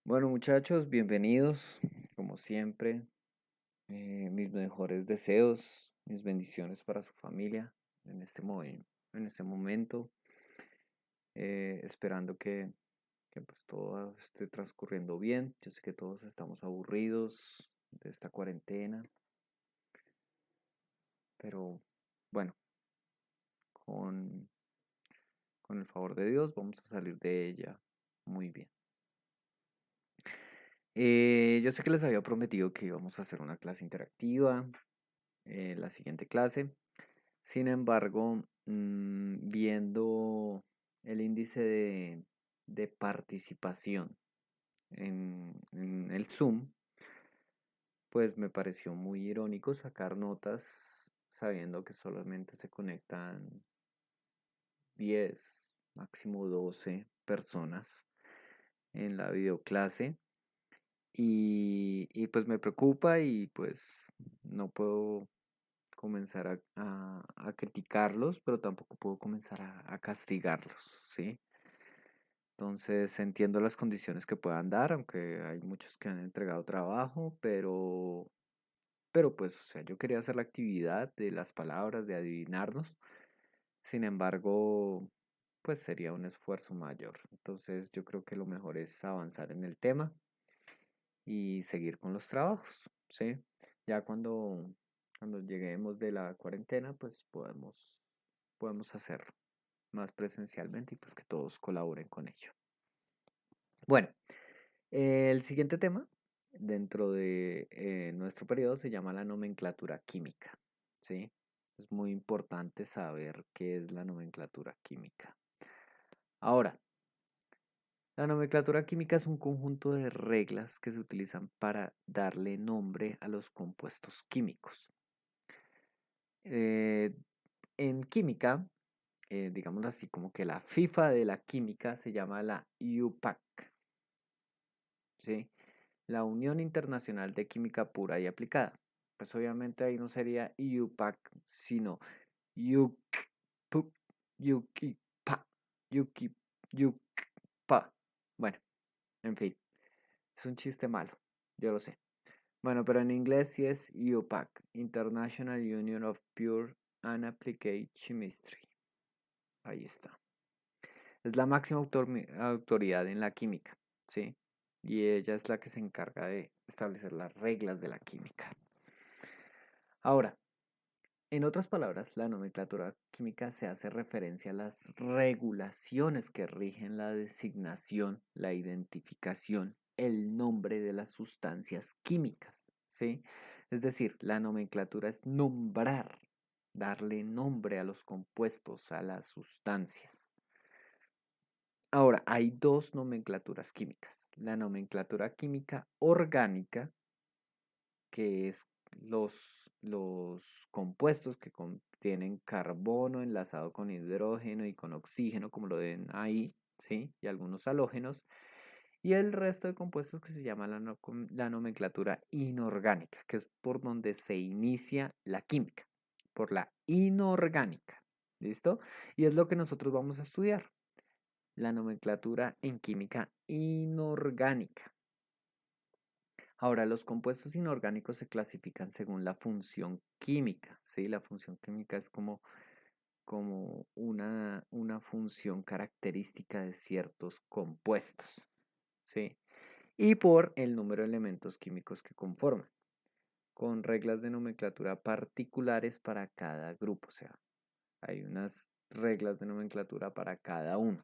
Bueno, muchachos, bienvenidos. Como siempre, mis mejores deseos, mis bendiciones para su familia en en este momento, esperando que pues todo esté transcurriendo bien. Yo sé que todos estamos aburridos de esta cuarentena, pero bueno, con, con el favor de Dios vamos a salir de ella muy bien. Yo sé que les había prometido que íbamos a hacer una clase interactiva, la siguiente clase. Sin embargo, viendo el índice de participación en el Zoom, pues me pareció muy irónico sacar notas sabiendo que solamente se conectan 10, máximo 12 personas en la videoclase. Y pues me preocupa y pues no puedo comenzar a criticarlos, pero tampoco puedo comenzar a castigarlos, ¿sí? Entonces entiendo las condiciones que puedan dar, aunque hay muchos que han entregado trabajo, pero pues, o sea, yo quería hacer la actividad de las palabras, de adivinarnos. Sin embargo, pues sería un esfuerzo mayor. Entonces yo creo que lo mejor es avanzar en el tema y seguir con los trabajos, ¿sí? Ya cuando lleguemos de la cuarentena, pues podemos hacerlo más presencialmente y pues que todos colaboren con ello. Bueno, el siguiente tema dentro de nuestro periodo se llama la nomenclatura química, ¿sí? Es muy importante saber qué es la nomenclatura química. Ahora, la nomenclatura química es un conjunto de reglas que se utilizan para darle nombre a los compuestos químicos. Eh, en química, digámoslo así, como que la FIFA de la química se llama la UPAC, ¿sí? La Unión Internacional de Química Pura y Aplicada. Pues obviamente ahí no sería UPAC, sino UKPUP, UKIPA, UKIP, UKPA. Bueno, en fin, es un chiste malo, yo lo sé. Bueno, pero en inglés sí es UPAC, International Union of Pure and Applied Chemistry. Ahí está. Es la máxima autoridad en la química, ¿sí? Y ella es la que se encarga de establecer las reglas de la química. Ahora, en otras palabras, la nomenclatura química se hace referencia a las regulaciones que rigen la designación, la identificación, el nombre de las sustancias químicas, ¿sí? Es decir, la nomenclatura es nombrar, darle nombre a los compuestos, a las sustancias. Ahora, hay dos nomenclaturas químicas. La nomenclatura química orgánica, que es los compuestos que contienen carbono enlazado con hidrógeno y con oxígeno, como lo ven ahí, ¿sí? Y algunos halógenos. Y el resto de compuestos que se llama la nomenclatura inorgánica, que es por donde se inicia la química, por la inorgánica. ¿Listo? Y es lo que nosotros vamos a estudiar, la nomenclatura en química inorgánica. Ahora, los compuestos inorgánicos se clasifican según la función química, ¿sí? La función química es como una función característica de ciertos compuestos, ¿sí? Y por el número de elementos químicos que conforman, con reglas de nomenclatura particulares para cada grupo, o sea, hay unas reglas de nomenclatura para cada uno.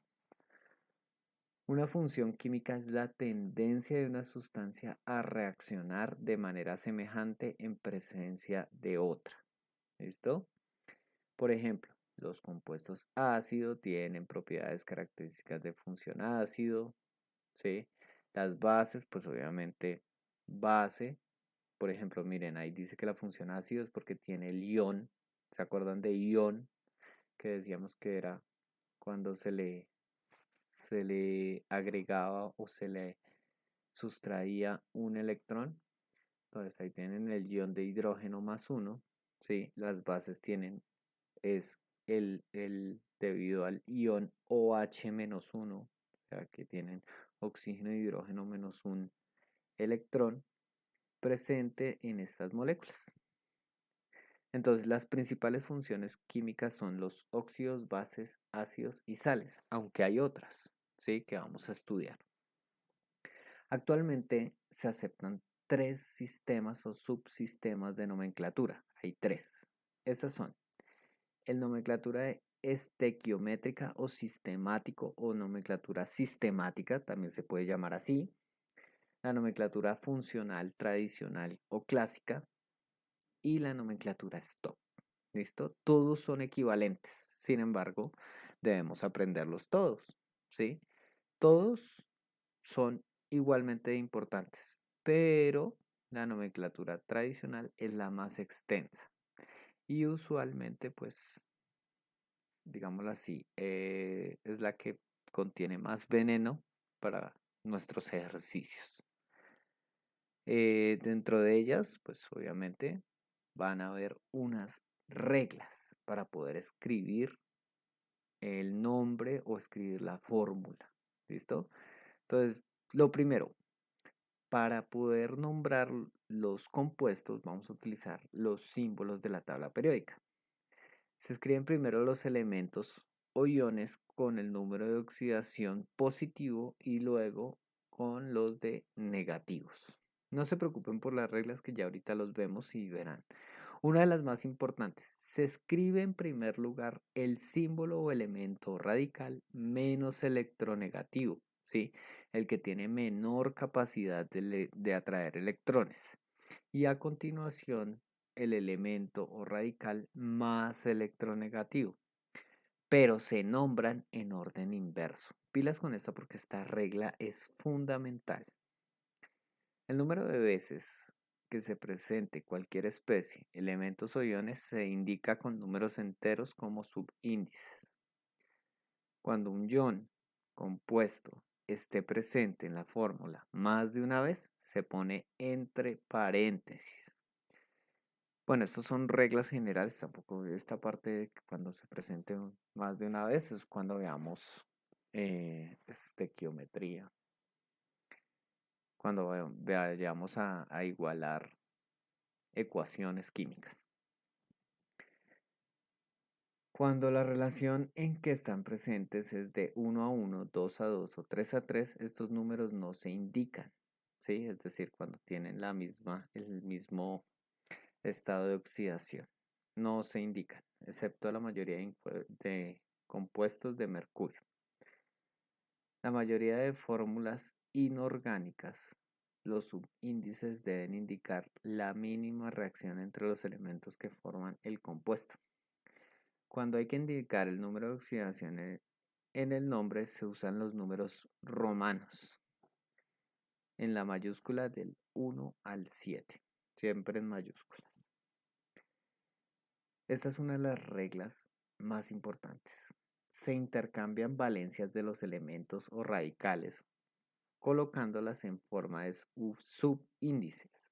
Una función química es la tendencia de una sustancia a reaccionar de manera semejante en presencia de otra. ¿Listo? Por ejemplo, los compuestos ácido tienen propiedades características de función ácido, ¿sí? Las bases, pues obviamente base. Por ejemplo, miren, ahí dice que la función ácido es porque tiene el ion. ¿Se acuerdan de ion? Que decíamos que era cuando se le agregaba o se le sustraía un electrón. Entonces ahí tienen el ion de hidrógeno más uno. ¿Sí? Las bases tienen, es el debido al ion OH menos uno, o sea que tienen oxígeno y hidrógeno menos un electrón presente en estas moléculas. Entonces, las principales funciones químicas son los óxidos, bases, ácidos y sales, aunque hay otras, ¿sí?, que vamos a estudiar. Actualmente se aceptan 3 sistemas o subsistemas de nomenclatura. Hay 3. Estas son el nomenclatura de estequiométrica o sistemático o nomenclatura sistemática, también se puede llamar así. La nomenclatura funcional tradicional o clásica y la nomenclatura stop. ¿Listo? Todos son equivalentes, sin embargo, debemos aprenderlos todos, ¿sí? Todos son igualmente importantes, pero la nomenclatura tradicional es la más extensa y usualmente, pues, digámoslo así, es la que contiene más veneno para nuestros ejercicios. Dentro de ellas, pues obviamente van a haber unas reglas para poder escribir el nombre o escribir la fórmula. ¿Listo? Entonces, lo primero, para poder nombrar los compuestos, vamos a utilizar los símbolos de la tabla periódica. Se escriben primero los elementos o iones con el número de oxidación positivo y luego con los de negativos. No se preocupen por las reglas que ya ahorita los vemos y verán. Una de las más importantes, se escribe en primer lugar el símbolo o elemento radical menos electronegativo, ¿sí? El que tiene menor capacidad de atraer electrones. Y a continuación, el elemento o radical más electronegativo, pero se nombran en orden inverso. Pilas con esto porque esta regla es fundamental. El número de veces que se presente cualquier especie, elementos o iones se indica con números enteros como subíndices. Cuando un ion compuesto esté presente en la fórmula más de una vez, se pone entre paréntesis. Bueno, estas son reglas generales, tampoco esta parte de que cuando se presente más de una vez es cuando veamos estequiometría, cuando vayamos a igualar ecuaciones químicas. Cuando la relación en que están presentes es de 1 a 1, 2 a 2 o 3 a 3, estos números no se indican, ¿sí? Es decir, cuando tienen el mismo estado de oxidación, no se indican, excepto la mayoría de compuestos de mercurio. La mayoría de fórmulas inorgánicas, los subíndices deben indicar la mínima reacción entre los elementos que forman el compuesto. Cuando hay que indicar el número de oxidación en el nombre, se usan los números romanos en la mayúscula del 1 al 7, siempre en mayúsculas. Esta es una de las reglas más importantes. Se intercambian valencias de los elementos o radicales, colocándolas en forma de subíndices.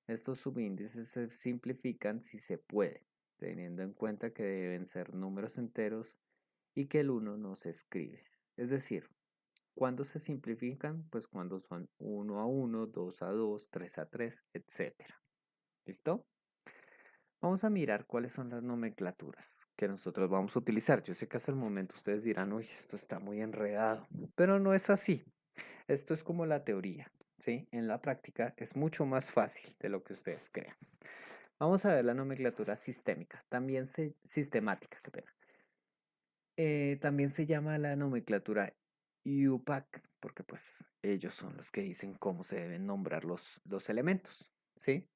Estos subíndices se simplifican si se puede, teniendo en cuenta que deben ser números enteros y que el 1 no se escribe. Es decir, ¿cuándo se simplifican? Pues cuando son 1 a 1, 2 a 2, 3 a 3, etc. ¿Listo? Vamos a mirar cuáles son las nomenclaturas que nosotros vamos a utilizar. Yo sé que hasta el momento ustedes dirán, uy, esto está muy enredado, pero no es así. Esto es como la teoría, ¿sí? En la práctica es mucho más fácil de lo que ustedes crean. Vamos a ver la nomenclatura sistémica, sistemática, qué pena. También se llama la nomenclatura IUPAC, porque pues ellos son los que dicen cómo se deben nombrar los elementos, ¿sí?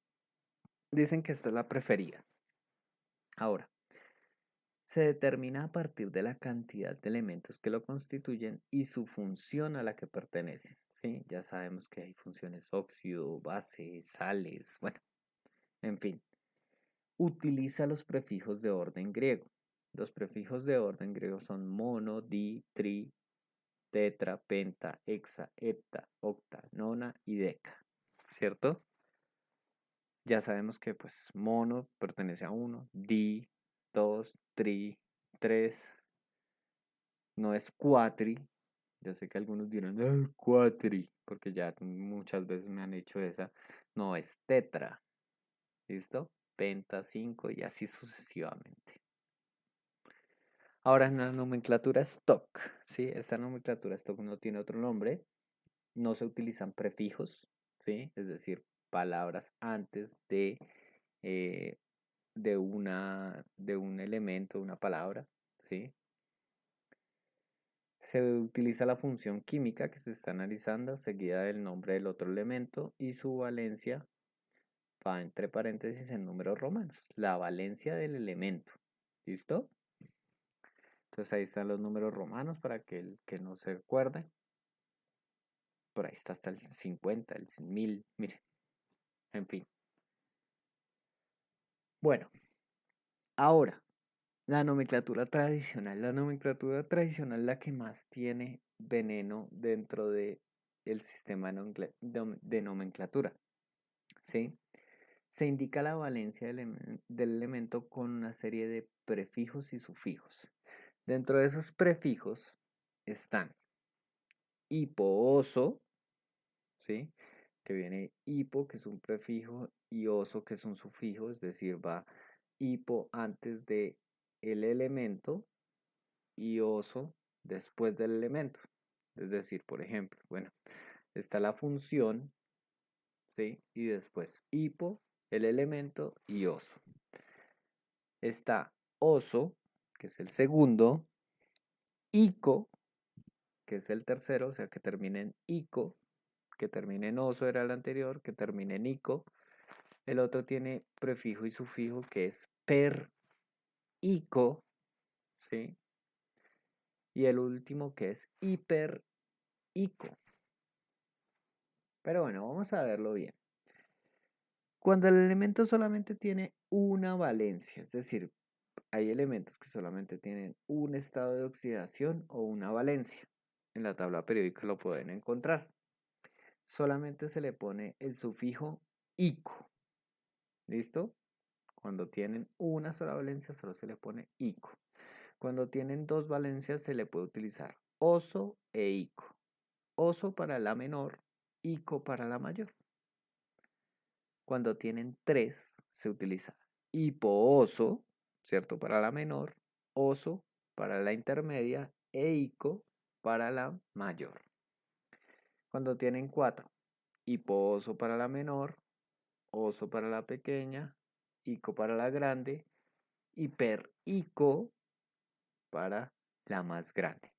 Dicen que esta es la preferida. Ahora, se determina a partir de la cantidad de elementos que lo constituyen y su función a la que pertenecen, ¿sí? Ya sabemos que hay funciones óxido, base, sales, bueno, en fin. Utiliza los prefijos de orden griego. Los prefijos de orden griego son mono, di, tri, tetra, penta, hexa, hepta, octa, nona y deca, ¿cierto? Ya sabemos que pues mono pertenece a 1, di, 2, tri, 3, no es cuatri, Yo sé que algunos dirán, "Ah, cuatri", porque ya muchas veces me han hecho esa. No, es tetra. ¿Listo? Penta, 5 y así sucesivamente. Ahora en la nomenclatura stock, ¿sí? Esta nomenclatura stock no tiene otro nombre. No se utilizan prefijos, ¿sí? Es decir, palabras antes eh, de un elemento, una palabra, ¿sí? Se utiliza la función química que se está analizando, seguida del nombre del otro elemento y su valencia va entre paréntesis en números romanos. La valencia del elemento. ¿Listo? Entonces ahí están los números romanos para que el que no se recuerde. Por ahí está hasta el 50, el 1000, miren, en fin. Bueno, ahora, la nomenclatura tradicional. La nomenclatura tradicional es la que más tiene veneno dentro de el sistema de nomenclatura. ¿Sí? Se indica la valencia del elemento con una serie de prefijos y sufijos. Dentro de esos prefijos están hipooso, ¿sí? Que viene hipo, que es un prefijo, y oso, que es un sufijo, es decir, va hipo antes de el elemento y oso después del elemento. Es decir, por ejemplo, bueno, está la función, ¿sí? Y después hipo, el elemento y oso. Está oso, que es el segundo, ico, que es el tercero, o sea, que termina en ico, que termina en oso era el anterior, que termina en ico. El otro tiene prefijo y sufijo que es per, ico, ¿sí? Y el último que es hiper, ico. Pero bueno, vamos a verlo bien. Cuando el elemento solamente tiene una valencia, es decir, hay elementos que solamente tienen un estado de oxidación o una valencia. En la tabla periódica lo pueden encontrar. Solamente se le pone el sufijo ico. ¿Listo? Cuando tienen una sola valencia solo se le pone ico. Cuando tienen dos valencias se le puede utilizar oso e ico. Oso para la menor, ico para la mayor. Cuando tienen tres se utiliza hipooso, ¿cierto? Para la menor, oso para la intermedia e ico para la mayor. Cuando tienen cuatro, hipooso para la menor, oso para la pequeña, ico para la grande, hiperico para la más grande.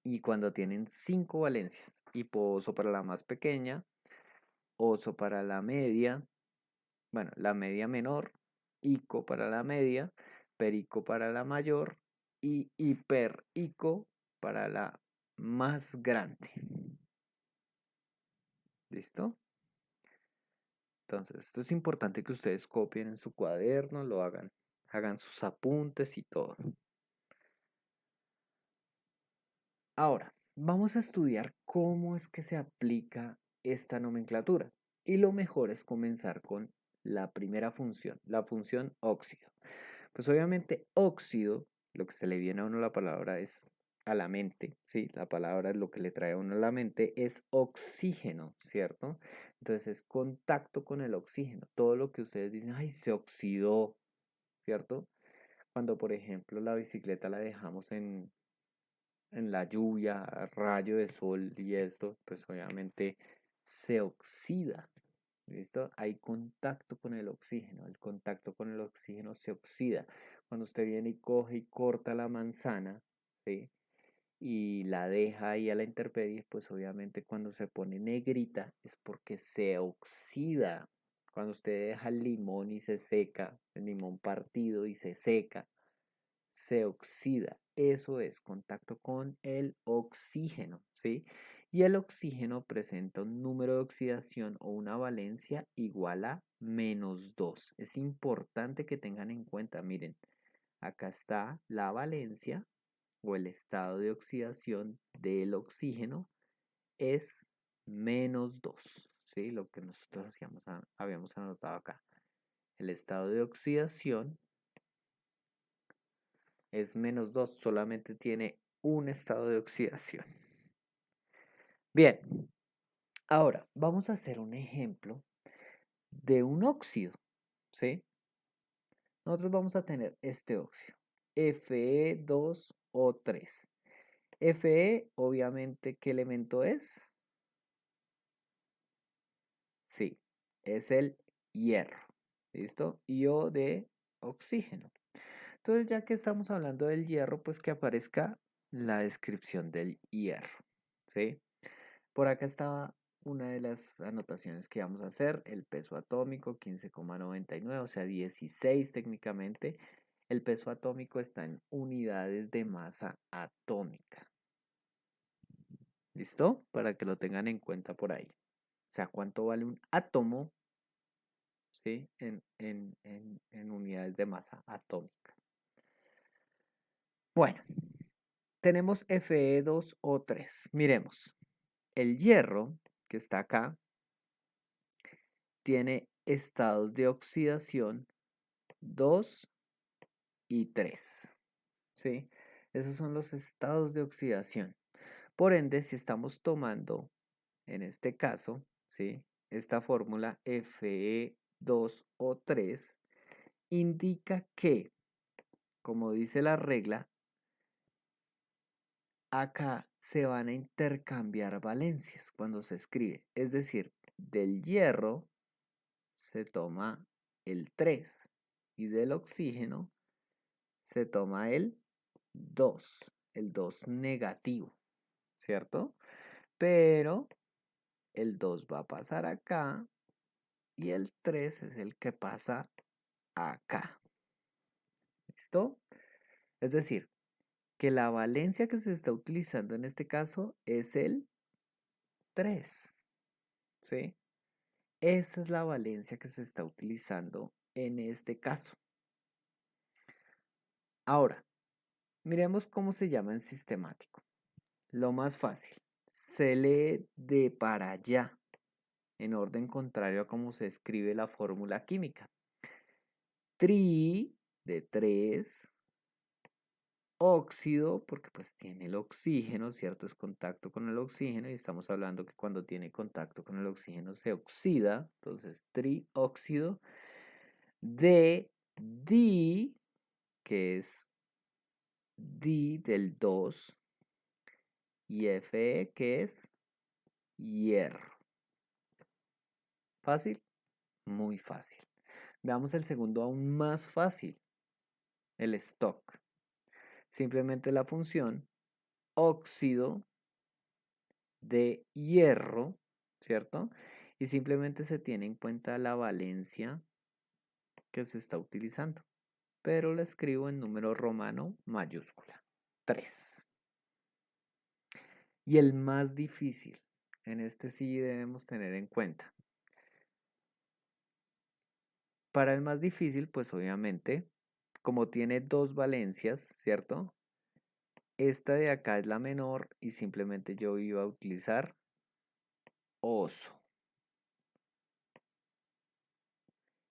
Y cuando tienen cinco valencias, hipooso para la más pequeña, oso para la media, bueno, la media menor, ico para la media, perico para la mayor y hiperico para la más grande. ¿Listo? Entonces, esto es importante que ustedes copien en su cuaderno, lo hagan sus apuntes y todo. Ahora, vamos a estudiar cómo es que se aplica esta nomenclatura. Y lo mejor es comenzar con la primera función, la función óxido. Pues obviamente óxido, lo que se le viene a uno la palabra es a la mente, ¿sí? La palabra es lo que le trae a uno a la mente es oxígeno, ¿cierto? Entonces es contacto con el oxígeno. Todo lo que ustedes dicen, ay, se oxidó, ¿cierto? Cuando, por ejemplo, la bicicleta la dejamos en la lluvia, rayo de sol y esto, pues obviamente se oxida. ¿Listo? Hay contacto con el oxígeno. El contacto con el oxígeno se oxida. Cuando usted viene y coge y corta la manzana, ¿sí? Y la deja ahí a la intemperie, pues obviamente cuando se pone negrita es porque se oxida. Cuando usted deja el limón y se seca, el limón partido y se seca, se oxida. Eso es contacto con el oxígeno, ¿sí? Y el oxígeno presenta un número de oxidación o una valencia igual a -2. Es importante que tengan en cuenta, miren, acá está la valencia o el estado de oxidación del oxígeno es -2, ¿sí? Lo que nosotros habíamos anotado acá. El estado de oxidación es -2, solamente tiene un estado de oxidación. Bien, ahora vamos a hacer un ejemplo de un óxido, ¿sí? Nosotros vamos a tener este óxido, Fe2O3. Fe, obviamente, ¿qué elemento es? Sí, es el hierro. ¿Listo? Y O de oxígeno. Entonces, ya que estamos hablando del hierro, pues que aparezca la descripción del hierro. ¿Sí? Por acá estaba una de las anotaciones que vamos a hacer, el peso atómico 15,99, o sea 16 técnicamente. El peso atómico está en unidades de masa atómica. ¿Listo? Para que lo tengan en cuenta por ahí. O sea, cuánto vale un átomo, ¿sí? En unidades de masa atómica. Bueno, tenemos Fe2O3. Miremos, el hierro que está acá tiene estados de oxidación 2 y 3. ¿Sí? Esos son los estados de oxidación. Por ende, si estamos tomando, en este caso, ¿sí? Esta fórmula Fe2O3 indica que, como dice la regla, acá se van a intercambiar valencias cuando se escribe. Es decir, del hierro se toma el 3 y del oxígeno se toma el 2 negativo, ¿cierto? Pero el 2 va a pasar acá y el 3 es el que pasa acá. ¿Listo? Es decir, que la valencia que se está utilizando en este caso es el 3, ¿sí? Esa es la valencia que se está utilizando en este caso. Ahora, miremos cómo se llama en sistemático. Lo más fácil, se lee de para allá, en orden contrario a cómo se escribe la fórmula química. Tri de 3, óxido, porque pues tiene el oxígeno, ¿cierto? Es contacto con el oxígeno y estamos hablando que cuando tiene contacto con el oxígeno se oxida, entonces trióxido de di, que es di del 2, y Fe, que es hierro. ¿Fácil? Muy fácil. Veamos el segundo aún más fácil, el stock. Simplemente la función óxido de hierro, ¿cierto? Y simplemente se tiene en cuenta la valencia que se está utilizando, pero la escribo en número romano mayúscula, 3. Y el más difícil, en este sí debemos tener en cuenta. Para el más difícil, pues obviamente, como tiene dos valencias, ¿cierto? Esta de acá es la menor y simplemente yo iba a utilizar oso.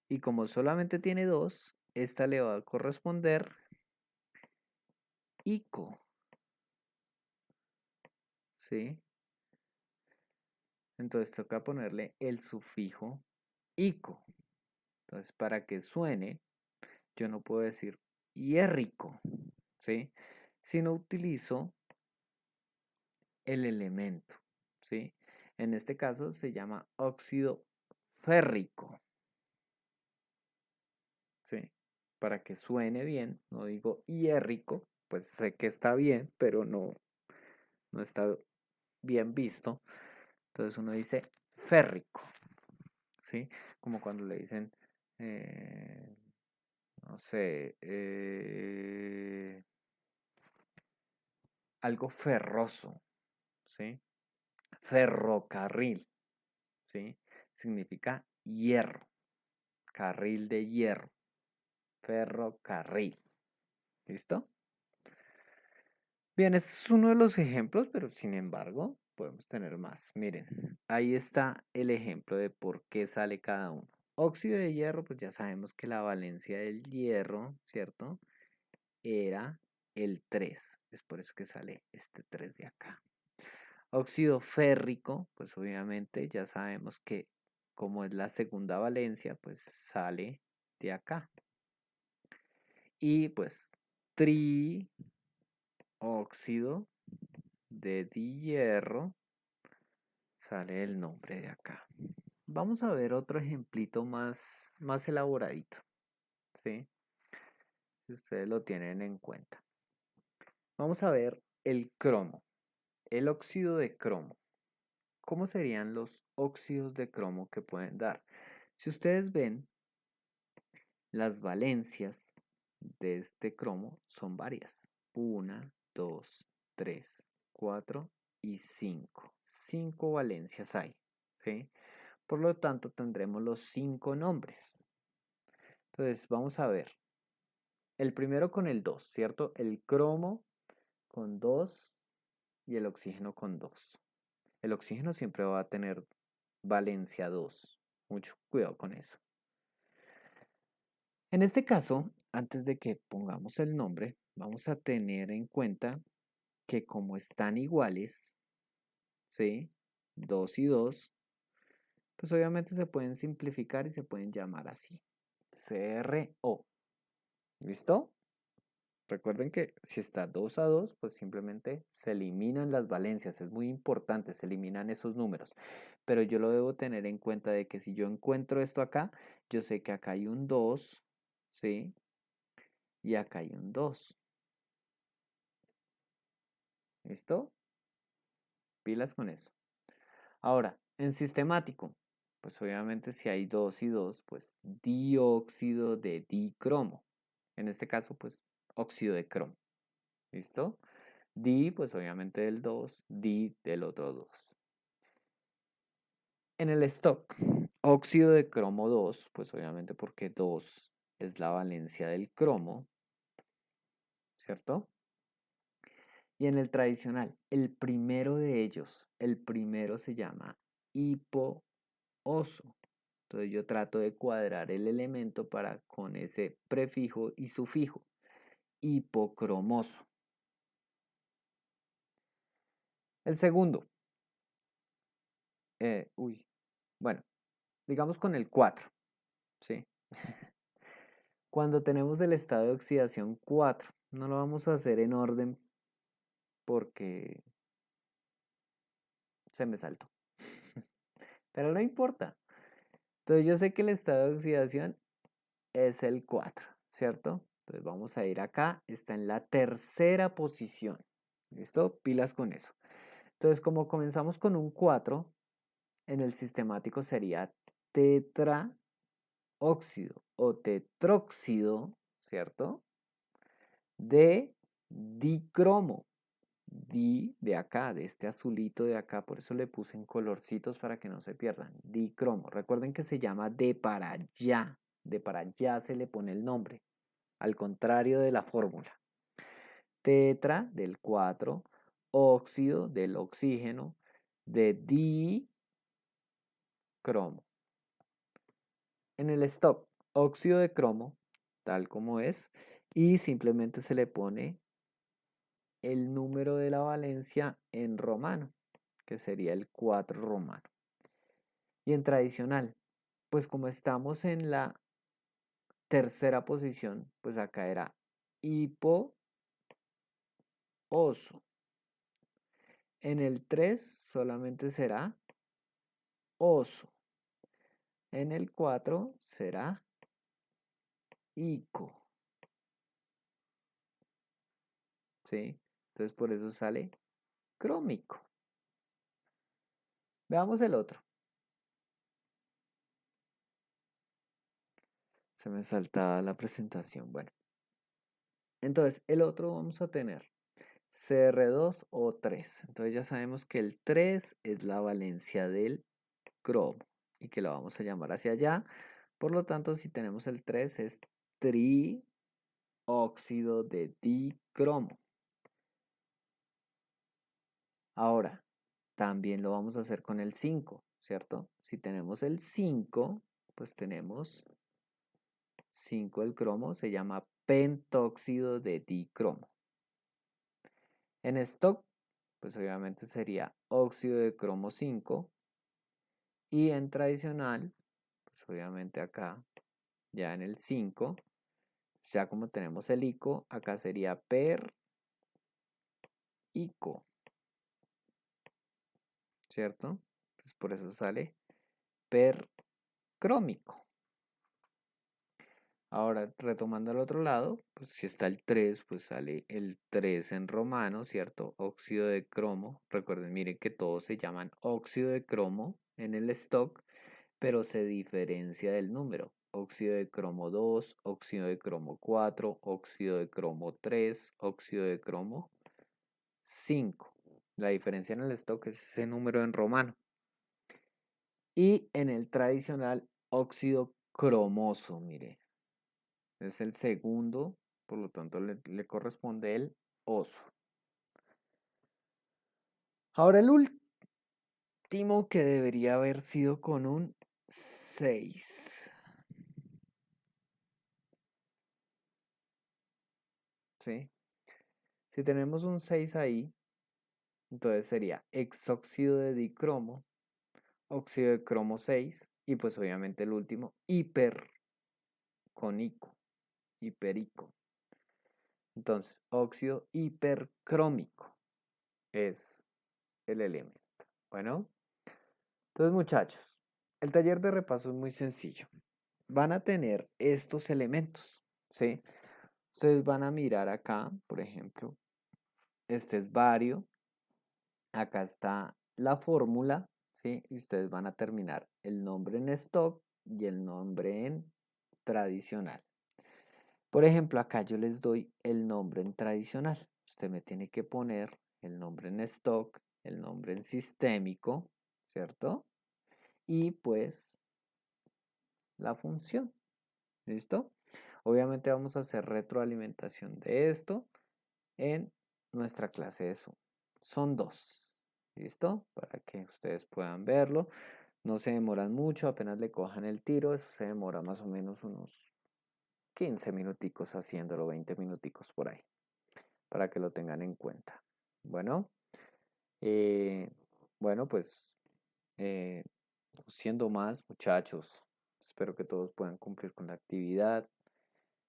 Y como solamente tiene dos, esta le va a corresponder ico. ¿Sí? Entonces toca ponerle el sufijo ico. Entonces para que suene, yo no puedo decir hierrico, ¿sí? Sino utilizo el elemento, ¿sí? En este caso se llama óxido férrico, ¿sí? Para que suene bien, no digo hierrico, pues sé que está bien, pero no está bien visto. Entonces uno dice férrico, ¿sí? Como cuando le dicen, no sé, algo ferroso, ¿sí? Ferrocarril, ¿sí? Significa hierro, carril de hierro, ferrocarril. ¿Listo? Bien, este es uno de los ejemplos, pero sin embargo, podemos tener más. Miren, ahí está el ejemplo de por qué sale cada uno. Óxido de hierro, pues ya sabemos que la valencia del hierro, ¿cierto? Era el 3. Es por eso que sale este 3 de acá. Óxido férrico, pues obviamente ya sabemos que como es la segunda valencia, pues sale de acá. Y pues trióxido de dihierro, sale el nombre de acá. Vamos a ver otro ejemplito más elaboradito, ¿sí? Si ustedes lo tienen en cuenta. Vamos a ver el cromo, el óxido de cromo. ¿Cómo serían los óxidos de cromo que pueden dar? Si ustedes ven, las valencias de este cromo son varias. 1, 2, 3, 4 y 5. 5 valencias hay, ¿sí? Por lo tanto, tendremos los 5 nombres. Entonces, vamos a ver. El primero con el 2, ¿cierto? El cromo con 2 y el oxígeno con 2. El oxígeno siempre va a tener valencia 2. Mucho cuidado con eso. En este caso, antes de que pongamos el nombre, vamos a tener en cuenta que como están iguales, ¿sí? 2 y 2, pues obviamente se pueden simplificar y se pueden llamar así. CRO. ¿Listo? Recuerden que si está 2 a 2, pues simplemente se eliminan las valencias. Es muy importante, se eliminan esos números. Pero yo lo debo tener en cuenta de que si yo encuentro esto acá, yo sé que acá hay un 2, ¿sí? Y acá hay un 2. ¿Listo? Pilas con eso. Ahora, en sistemático, pues obviamente si hay 2 y 2, pues dióxido de dicromo. En este caso, pues óxido de cromo. ¿Listo? Di, pues obviamente del 2, di del otro 2. En el stock, óxido de cromo 2, pues obviamente porque 2 es la valencia del cromo, ¿cierto? Y en el tradicional, el primero de ellos, el primero se llama hipooso. Entonces yo trato de cuadrar el elemento para con ese prefijo y sufijo. Hipocromoso. El segundo. Bueno, digamos con el 4. ¿Sí? Cuando tenemos el estado de oxidación 4, no lo vamos a hacer en orden porque se me saltó. Pero no importa. Entonces yo sé que el estado de oxidación es el 4, ¿cierto? Entonces vamos a ir acá, está en la tercera posición. ¿Listo? Pilas con eso. Entonces como comenzamos con un 4, en el sistemático sería tetraóxido o tetróxido, ¿cierto? De dicromo. Di de acá, de este azulito de acá, por eso le puse en colorcitos para que no se pierdan. Dicromo. Recuerden que se llama de para allá. De para allá se le pone el nombre, al contrario de la fórmula. Tetra del 4, óxido del oxígeno, de dicromo. En el stock, óxido de cromo, tal como es, y simplemente se le pone el número de la valencia en romano, que sería el 4 romano. Y en tradicional, pues como estamos en la tercera posición, pues acá era hipooso. En el 3 solamente será oso. En el 4 será ico. ¿Sí? Entonces por eso sale crómico. Veamos el otro. Se me saltaba la presentación. Bueno. Entonces, el otro vamos a tener CR2 o 3. Entonces ya sabemos que el 3 es la valencia del cromo y que lo vamos a llamar hacia allá. Por lo tanto, si tenemos el 3 es trióxido de dicromo. Ahora, también lo vamos a hacer con el 5, ¿cierto? Si tenemos el 5, pues tenemos 5 del cromo, se llama pentóxido de dicromo. En stock, pues obviamente sería óxido de cromo 5. Y en tradicional, pues obviamente acá, ya en el 5, ya como tenemos el ico, acá sería per ico, ¿cierto? Entonces por eso sale percrómico. Ahora, retomando al otro lado, pues si está el 3, pues sale el 3 en romano, ¿cierto? Óxido de cromo. Recuerden, miren que todos se llaman óxido de cromo en el stock, pero se diferencia del número. Óxido de cromo 2, óxido de cromo 4, óxido de cromo 3, óxido de cromo 5. La diferencia en el stock es ese número en romano. Y en el tradicional, óxido cromoso, mire. Es el segundo, por lo tanto le corresponde el oso. Ahora el último que debería haber sido con un 6. ¿Sí? Si tenemos un 6 ahí, entonces sería hexóxido de dicromo, óxido de cromo 6 y pues obviamente el último, hipercónico, hiperico. Entonces, óxido hipercrómico es el elemento. Bueno, entonces muchachos, el taller de repaso es muy sencillo. Van a tener estos elementos, ¿sí? Ustedes van a mirar acá, por ejemplo, este es vario, acá está la fórmula, ¿sí? Y ustedes van a terminar el nombre en stock y el nombre en tradicional. Por ejemplo, acá yo les doy el nombre en tradicional. Usted me tiene que poner el nombre en stock, el nombre en sistémico, ¿cierto? Y pues la función. ¿Listo? Obviamente vamos a hacer retroalimentación de esto en nuestra clase de Zoom. Son dos. ¿Listo? Para que ustedes puedan verlo. No se demoran mucho, apenas le cojan el tiro. Eso se demora más o menos unos 15 minuticos haciéndolo, 20 minuticos por ahí. Para que lo tengan en cuenta. Bueno, eh, bueno, pues eh, siendo más muchachos, espero que todos puedan cumplir con la actividad.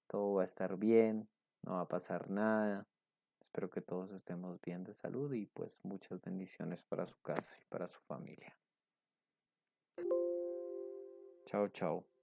Todo va a estar bien, no va a pasar nada. Espero que todos estemos bien de salud y pues muchas bendiciones para su casa y para su familia. Chao, chao.